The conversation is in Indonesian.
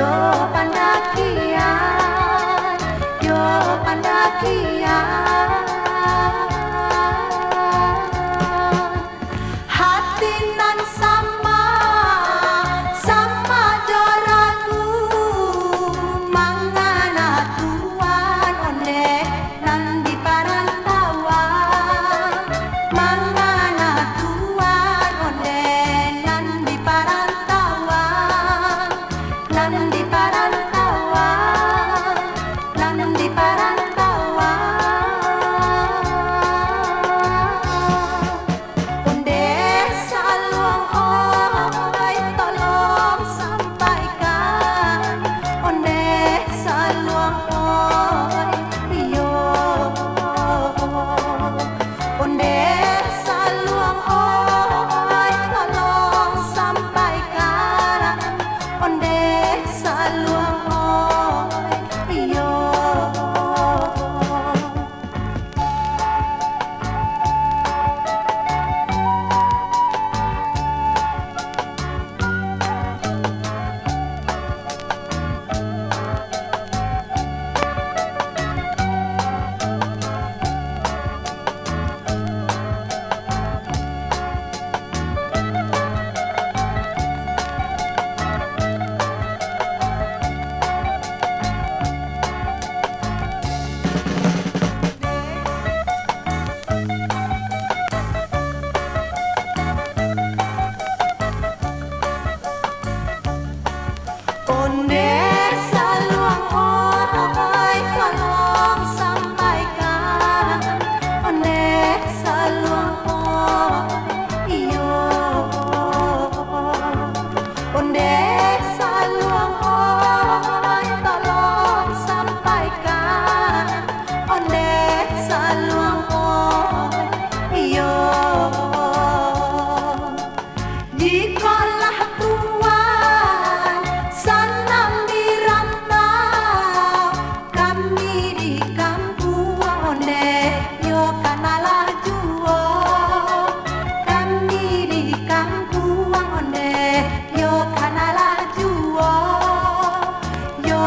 Yo pandakian, yo pandakian. Hati nan sama, sama joraku, mangana tuan onde nan di parantauan, mangana tuan onde nan di parantauan, nan di parantauan, nan di parantauan. Onde saluang oi tolong sampaikan, onde saluang oi yo, onde saluang oi tolong sampaikan, onde saluang oi yo. Onde saluang oi tolong sampaikan, onde saluang oi yo, onde saluang oi tolong sampaikan, onde saluang oi yo. Jikalau Tuhan senang dirantau, kami di kampung onde yo kanalah juo, kami di kampung onde yo kanalah juo, yo